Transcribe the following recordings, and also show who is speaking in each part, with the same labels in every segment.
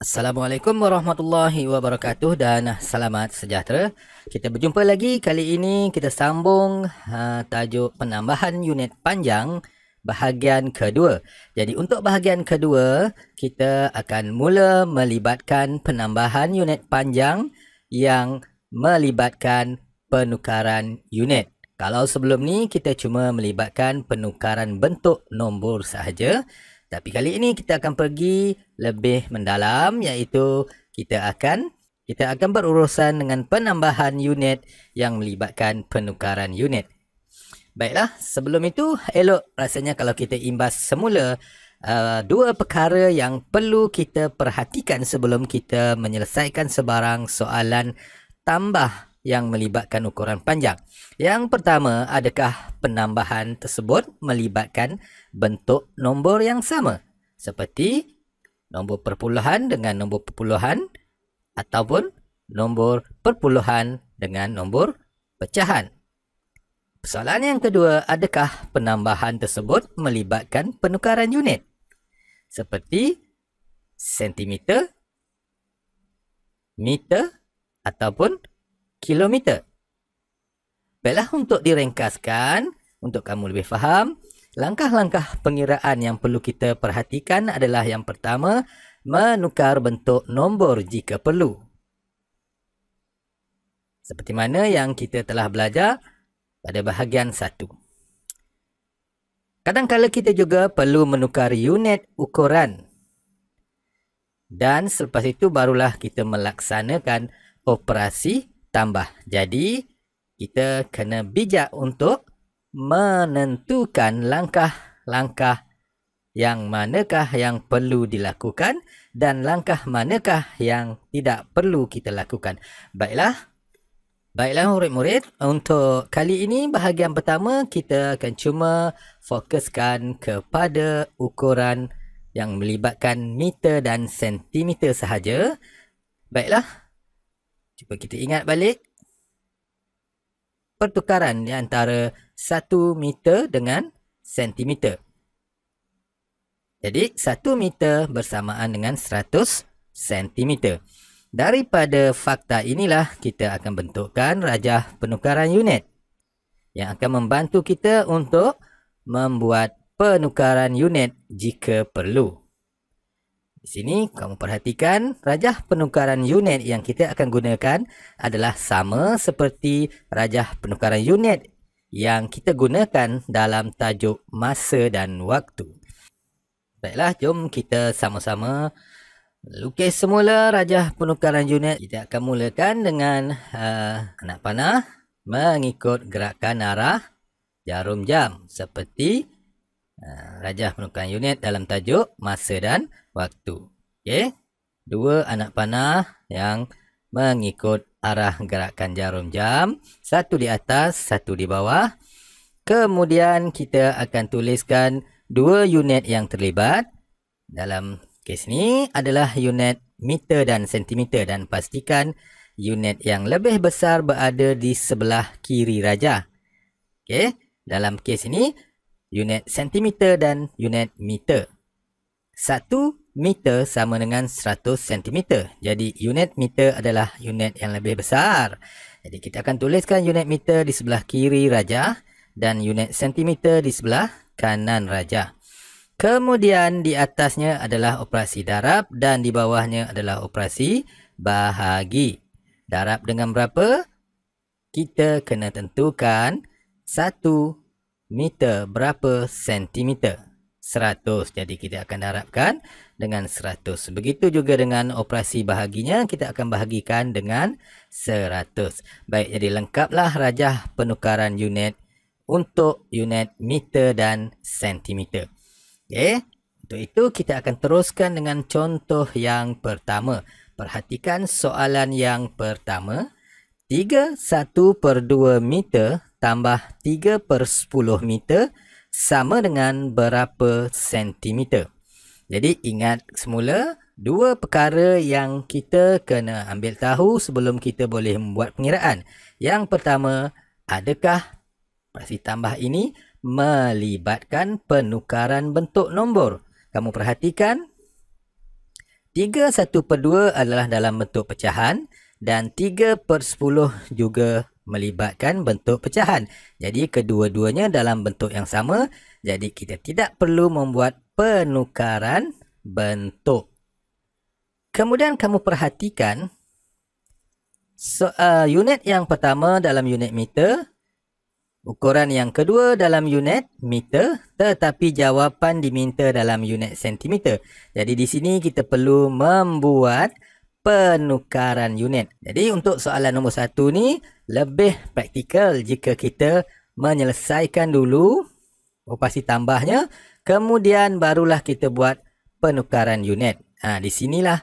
Speaker 1: Assalamualaikum warahmatullahi wabarakatuh dan selamat sejahtera. Kita berjumpa lagi. Kali ini kita sambung tajuk penambahan unit panjang bahagian kedua. Jadi untuk bahagian kedua, kita akan mula melibatkan penambahan unit panjang yang melibatkan penukaran unit. Kalau sebelum ni kita cuma melibatkan penukaran bentuk nombor sahaja. Tapi kali ini kita akan pergi lebih mendalam, iaitu kita akan berurusan dengan penambahan unit yang melibatkan penukaran unit. Baiklah, sebelum itu elok rasanya kalau kita imbas semula dua perkara yang perlu kita perhatikan sebelum kita menyelesaikan sebarang soalan tambah yang melibatkan ukuran panjang. Yang pertama, adakah penambahan tersebut melibatkan bentuk nombor yang sama? Seperti nombor perpuluhan dengan nombor perpuluhan ataupun nombor perpuluhan dengan nombor pecahan. Soalan yang kedua, adakah penambahan tersebut melibatkan penukaran unit? Seperti sentimeter, meter ataupun kilometer. Baiklah, untuk diringkaskan, untuk kamu lebih faham, langkah-langkah pengiraan yang perlu kita perhatikan adalah yang pertama, menukar bentuk nombor jika perlu. Seperti mana yang kita telah belajar pada bahagian 1. Kadang-kadang kita juga perlu menukar unit ukuran. Dan selepas itu barulah kita melaksanakan operasi tambah. Jadi, kita kena bijak untuk menentukan langkah-langkah yang manakah yang perlu dilakukan dan langkah manakah yang tidak perlu kita lakukan. Baiklah, murid-murid, untuk kali ini bahagian pertama kita akan cuma fokuskan kepada ukuran yang melibatkan meter dan sentimeter sahaja. Baiklah, cuba kita ingat balik pertukaran di antara 1 meter dengan sentimeter. Jadi 1 meter bersamaan dengan 100 sentimeter. Daripada fakta inilah kita akan bentukkan rajah penukaran unit yang akan membantu kita untuk membuat penukaran unit jika perlu. Di sini kamu perhatikan rajah penukaran unit yang kita akan gunakan adalah sama seperti rajah penukaran unit yang kita gunakan dalam tajuk masa dan waktu. Baiklah, jom kita sama-sama lukis semula rajah penukaran unit. Kita akan mulakan dengan anak panah mengikut gerakan arah jarum jam seperti rajah penukaran unit dalam tajuk masa dan waktu. Okey, 2 anak panah yang mengikut arah gerakan jarum jam, 1 di atas, 1 di bawah. Kemudian kita akan tuliskan 2 unit yang terlibat. Dalam kes ni adalah unit meter dan sentimeter, dan pastikan unit yang lebih besar berada di sebelah kiri rajah. Okey, dalam kes ini unit sentimeter dan unit meter. 1 meter sama dengan 100 sentimeter. Jadi unit meter adalah unit yang lebih besar. Jadi kita akan tuliskan unit meter di sebelah kiri rajah dan unit sentimeter di sebelah kanan rajah. Kemudian di atasnya adalah operasi darab dan di bawahnya adalah operasi bahagi. Darab dengan berapa? Kita kena tentukan 1 meter berapa sentimeter. 100. Jadi kita akan darabkan dengan 100. Begitu juga dengan operasi bahaginya, kita akan bahagikan dengan 100. Baik, jadi lengkaplah rajah penukaran unit untuk unit meter dan sentimeter. Okey, untuk itu kita akan teruskan dengan contoh yang pertama. Perhatikan soalan yang pertama. 3/1/2 meter tambah 3/10 meter sama dengan berapa sentimeter? Jadi ingat semula dua perkara yang kita kena ambil tahu sebelum kita boleh membuat pengiraan. Yang pertama, adakah operasi tambah ini melibatkan penukaran bentuk nombor? Kamu perhatikan 3/1/2 adalah dalam bentuk pecahan dan 3/10 juga melibatkan bentuk pecahan. Jadi kedua-duanya dalam bentuk yang sama. Jadi kita tidak perlu membuat penukaran bentuk. Kemudian kamu perhatikan unit yang pertama dalam unit meter, ukuran yang kedua dalam unit meter, tetapi jawapan diminta dalam unit sentimeter. Jadi di sini kita perlu membuat penukaran unit. Jadi untuk soalan nombor 1 ni lebih praktikal jika kita menyelesaikan dulu operasi tambahnya, kemudian barulah kita buat penukaran unit. Di sinilah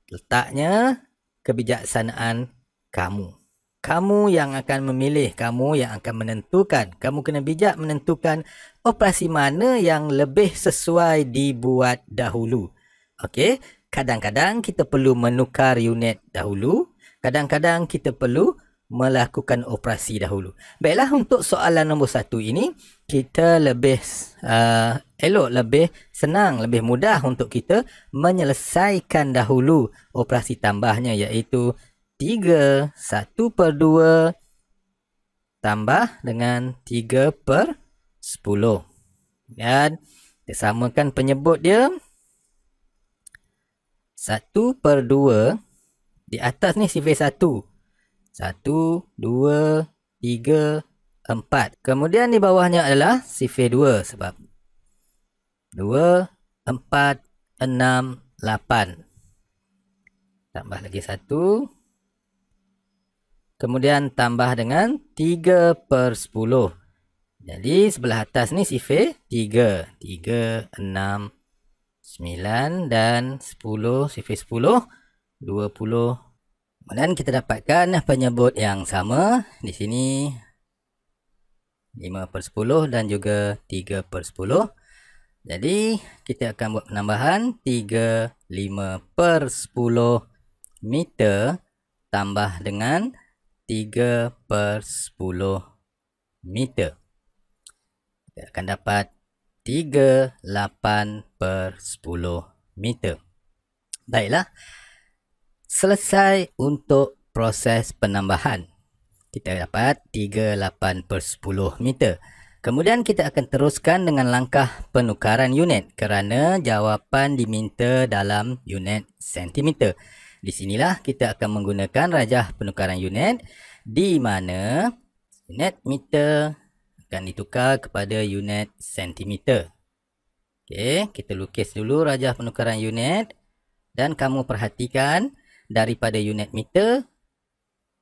Speaker 1: letaknya kebijaksanaan kamu. Kamu yang akan memilih, kamu yang akan menentukan. Kamu kena bijak menentukan operasi mana yang lebih sesuai dibuat dahulu. Okey, kadang-kadang kita perlu menukar unit dahulu, kadang-kadang kita perlu melakukan operasi dahulu. Baiklah, untuk soalan nombor 1 ini kita lebih elok, lebih senang, lebih mudah untuk kita menyelesaikan dahulu operasi tambahnya, iaitu 3/1/2 tambah dengan 3/10. Dan kita samakan penyebut dia. 1/2 di atas ni sifir 1. 1, 2, 3, 4. Kemudian di bawahnya adalah sifir 2 sebab 2, 4, 6, 8. Tambah lagi 1. Kemudian tambah dengan 3/10. Jadi sebelah atas ni sifir 3. 3, 6, 9 dan 10. Sifir 10, 20. Kemudian kita dapatkan penyebut yang sama di sini 5/10 dan juga 3/10. Jadi kita akan buat penambahan 35/10 meter tambah dengan 3/10 meter. Kita akan dapat 38/10 meter. Baiklah. Selesai untuk proses penambahan. Kita dapat 38/10 meter. Kemudian kita akan teruskan dengan langkah penukaran unit kerana jawapan diminta dalam unit sentimeter. Di sinilah kita akan menggunakan rajah penukaran unit di mana unit meter akan ditukar kepada unit sentimeter. Okey, kita lukis dulu rajah penukaran unit dan kamu perhatikan daripada unit meter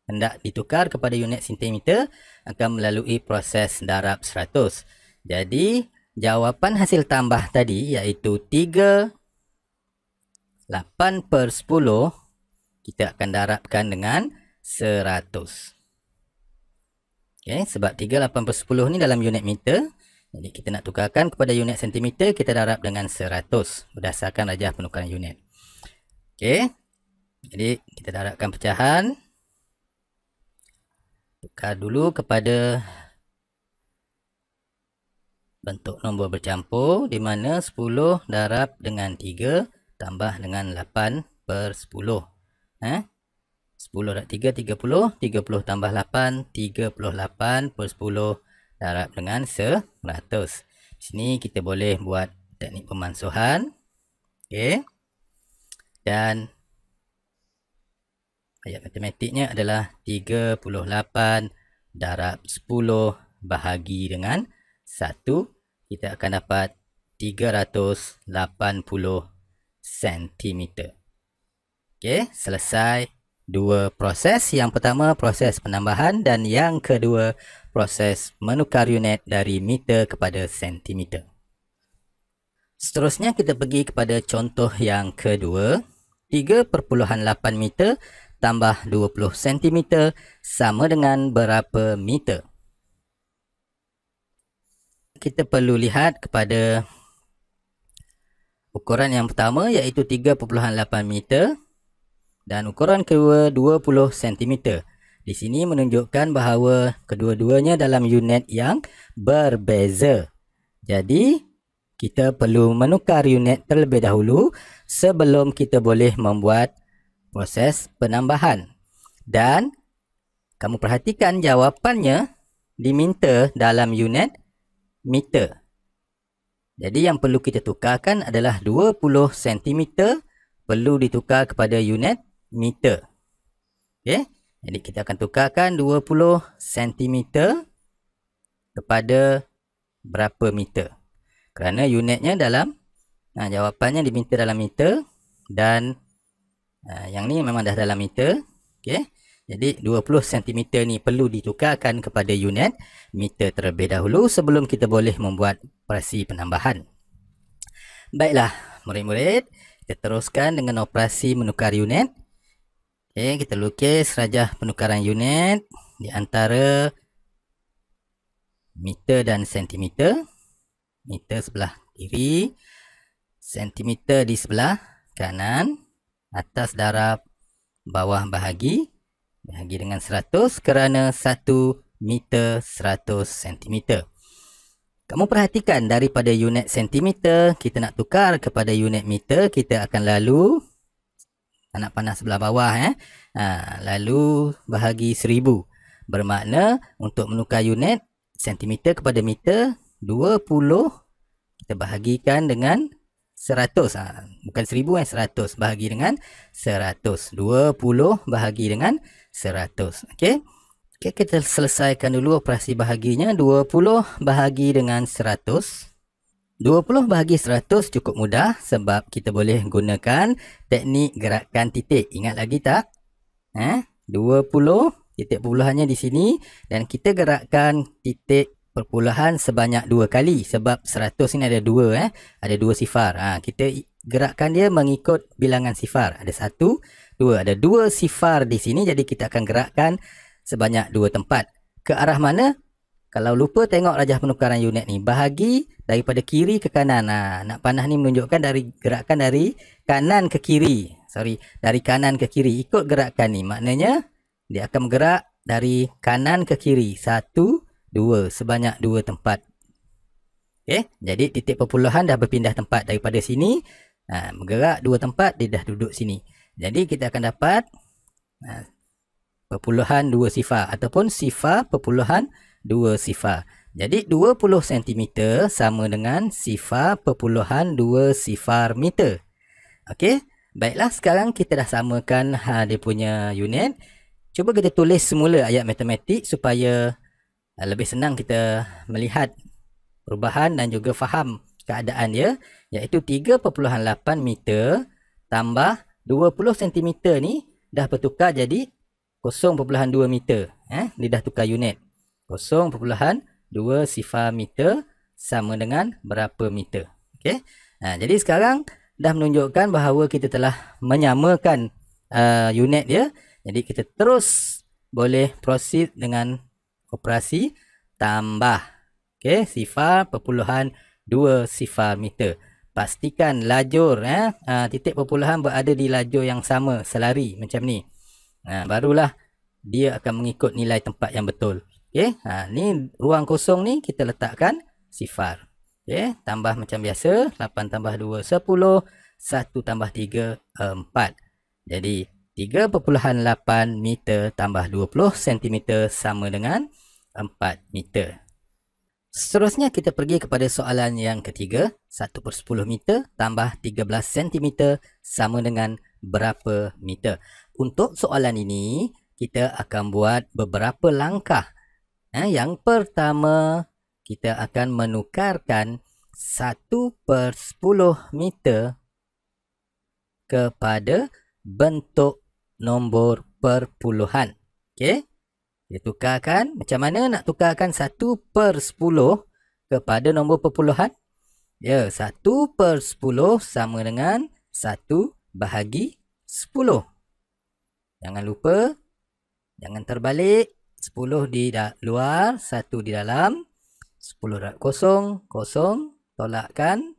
Speaker 1: hendak ditukar kepada unit sentimeter akan melalui proses darab 100. Jadi jawapan hasil tambah tadi iaitu 38/10 kita akan darabkan dengan 100. Okay, sebab 38/10 ni dalam unit meter. Jadi kita nak tukarkan kepada unit sentimeter, kita darab dengan 100 berdasarkan rajah penukaran unit. Okay. Jadi kita darabkan pecahan. Tukar dulu kepada bentuk nombor bercampur di mana 10 darab dengan 3 tambah dengan 8/10. 10 darab 3, 30. 30 tambah 8, 38/10 darab dengan 100. Di sini kita boleh buat teknik pemansuhan. Okey. Dan ayat matematiknya adalah 38 darab 10 bahagi dengan 1. Kita akan dapat 380 cm. Okey, selesai dua proses. Yang pertama proses penambahan dan yang kedua proses menukar unit dari meter kepada sentimeter. Seterusnya kita pergi kepada contoh yang kedua. 3,8 meter tambah 20 cm sama dengan berapa meter? Kita perlu lihat kepada ukuran yang pertama iaitu 3,8 meter dan ukuran kedua 20 cm. Di sini menunjukkan bahawa kedua-duanya dalam unit yang berbeza. Jadi kita perlu menukar unit terlebih dahulu sebelum kita boleh membuat proses penambahan. Dan kamu perhatikan jawapannya diminta dalam unit meter. Jadi yang perlu kita tukarkan adalah 20 cm perlu ditukar kepada unit meter. Okey. Jadi kita akan tukarkan 20 cm kepada berapa meter. Kerana unitnya dalam, jawapannya diminta dalam meter dan yang ni memang dah dalam meter. Okey. Jadi 20 cm ni perlu ditukarkan kepada unit meter terlebih dahulu sebelum kita boleh membuat operasi penambahan. Baiklah, murid-murid, kita teruskan dengan operasi menukar unit. Okey, kita lukis rajah penukaran unit di antara meter dan sentimeter. Meter sebelah kiri, sentimeter di sebelah kanan, atas darab, bawah bahagi dengan 100 kerana 1 meter 100 sentimeter. Kamu perhatikan daripada unit sentimeter kita nak tukar kepada unit meter, kita akan lalu anak panah sebelah bawah lalu bahagi 1000. Bermakna untuk menukar unit sentimeter kepada meter 20 kita bahagikan dengan 100. Bukan 1000 100 bahagi dengan 100. 20 bahagi dengan 100. Okey. Okay, kita selesaikan dulu operasi bahaginya. 20 bahagi dengan 100. 20 bahagi 100 cukup mudah sebab kita boleh gunakan teknik gerakan titik. Ingat lagi tak? 20 titik perpuluhannya di sini dan kita gerakkan titik perpuluhan sebanyak 2 kali sebab 100 ini ada 2 ada 2 sifar. Kita gerakkan dia mengikut bilangan sifar. Ada 1, 2, ada 2 sifar di sini, jadi kita akan gerakkan sebanyak 2 tempat. Ke arah mana? Kalau lupa tengok rajah penukaran unit ni, bahagi daripada kiri ke kanan. Nak panah ni menunjukkan gerakan dari kanan ke kiri. Dari kanan ke kiri. Ikut gerakan ni, maknanya dia akan bergerak dari kanan ke kiri. 1, 2, sebanyak 2 tempat. Okay? Jadi titik perpuluhan dah berpindah tempat daripada sini. Bergerak 2 tempat, dia dah duduk sini. Jadi kita akan dapat perpuluhan 2 sifar ataupun sifar perpuluhan 2 sifar. Jadi 20 cm sama dengan sifar perpuluhan 2 sifar meter. Okey, baiklah, sekarang kita dah samakan dia punya unit. Cuba kita tulis semula ayat matematik supaya lebih senang kita melihat perubahan dan juga faham keadaan dia, iaitu 3.8 meter tambah 20 cm ni dah bertukar jadi 0.2 meter. Dia dah tukar unit. 0.2 sifar meter sama dengan berapa meter. Okey. Jadi sekarang dah menunjukkan bahawa kita telah menyamakan unit dia. Jadi kita terus boleh proceed dengan operasi tambah. Okey, sifar perpuluhan 2 sifar meter. Pastikan lajur titik perpuluhan berada di lajur yang sama, selari macam ni. Barulah dia akan mengikut nilai tempat yang betul. Okey, ni ruang kosong ni kita letakkan sifar. Okey, tambah macam biasa, 8 tambah 2 10, 1 tambah 3 4. Jadi 3.8 meter tambah 20 cm sama dengan 4 meter. Seterusnya kita pergi kepada soalan yang ketiga. 1/10 meter tambah 13 cm sama dengan berapa meter? Untuk soalan ini, kita akan buat beberapa langkah. Yang pertama, kita akan menukarkan 1/10 meter kepada bentuk nombor perpuluhan. Okey. Kita tukarkan. Macam mana nak tukarkan 1/10 kepada nombor perpuluhan? 1/10 sama dengan 1 bahagi 10. Jangan lupa, jangan terbalik. 10 di luar, 1 di dalam. 10 darab kosong, kosong. Tolakkan.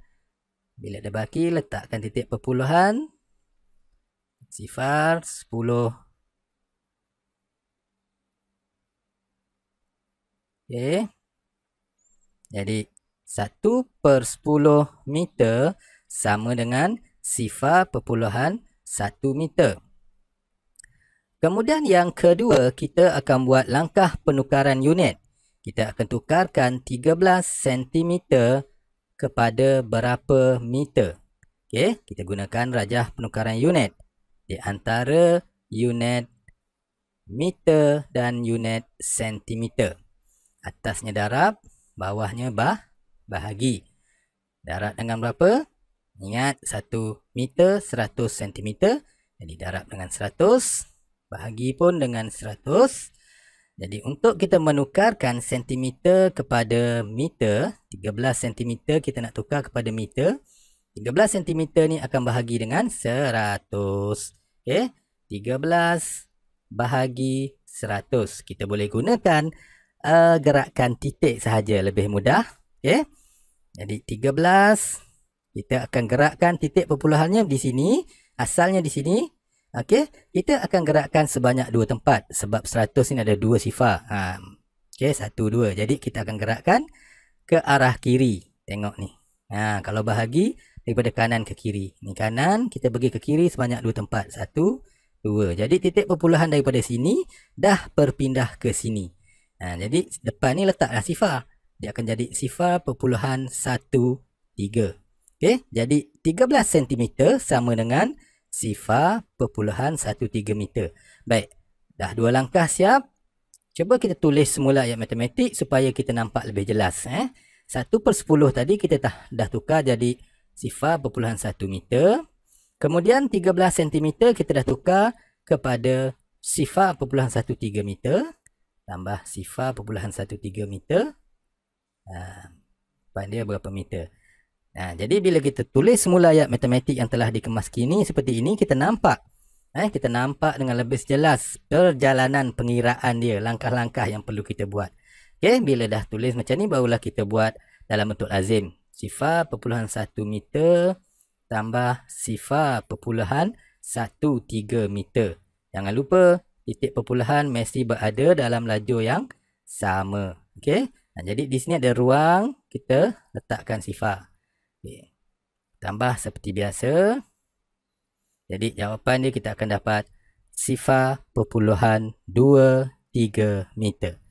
Speaker 1: Bila ada baki, letakkan titik perpuluhan. Sifar 10. Okey. Jadi 1/10 meter sama dengan sifar perpuluhan 1 meter. Kemudian yang kedua, kita akan buat langkah penukaran unit. Kita akan tukarkan 13 cm kepada berapa meter. Okey, kita gunakan rajah penukaran unit di antara unit meter dan unit sentimeter. Atasnya darab, bawahnya bahagi. Darab dengan berapa? Ingat, 1 meter 100 cm. Jadi darab dengan 100, bahagi pun dengan 100. Jadi untuk kita menukarkan sentimeter kepada meter, 13 cm kita nak tukar kepada meter. 13 cm ni akan bahagi dengan 100. Okey, 13 bahagi 100. Kita boleh gunakan gerakan titik sahaja, lebih mudah. Okey. Jadi 13 kita akan gerakkan titik perpuluhannya di sini, asalnya di sini. Okey, kita akan gerakkan sebanyak 2 tempat sebab 100 ini ada 2 sifar. Okey, 1 2. Jadi kita akan gerakkan ke arah kiri. Tengok ni. Kalau bahagi daripada kanan ke kiri. Ni kanan, kita pergi ke kiri sebanyak 2 tempat. 1 2. Jadi titik perpuluhan daripada sini dah berpindah ke sini. Jadi depan ni letaklah sifar. Dia akan jadi sifar perpuluhan 1 3. Okey, jadi 13 cm sama dengan sifar perpuluhan 13 meter. Baik, dah 2 langkah siap. Cuba kita tulis semula ayat matematik supaya kita nampak lebih jelas. 1/10 tadi kita dah tukar jadi sifar perpuluhan 1 meter. Kemudian 13 cm kita dah tukar kepada sifar perpuluhan 13 meter. Tambah sifar perpuluhan 13 meter. Depan dia berapa meter? Jadi bila kita tulis semula ayat matematik yang telah dikemas kini seperti ini, kita nampak kita nampak dengan lebih jelas perjalanan pengiraan dia, langkah-langkah yang perlu kita buat. Okey, bila dah tulis macam ni barulah kita buat dalam bentuk lazim. Sifar perpuluhan 1 meter tambah sifar perpuluhan 13 meter. Jangan lupa titik perpuluhan mesti berada dalam lajur yang sama. Okey. Jadi di sini ada ruang kita letakkan sifar. Okay. Tambah seperti biasa. Jadi jawapan dia kita akan dapat sifar perpuluhan 23 meter.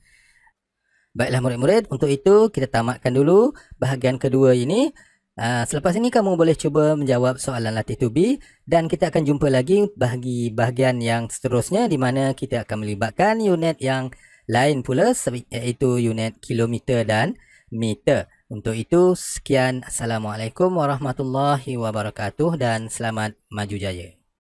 Speaker 1: Baiklah murid-murid, untuk itu kita tamatkan dulu bahagian kedua ini. Selepas ini kamu boleh cuba menjawab soalan latih tubi dan kita akan jumpa lagi bagi bahagian yang seterusnya di mana kita akan melibatkan unit yang lain pula, iaitu unit kilometer dan meter. Untuk itu, sekian. Assalamualaikum warahmatullahi wabarakatuh dan selamat maju jaya.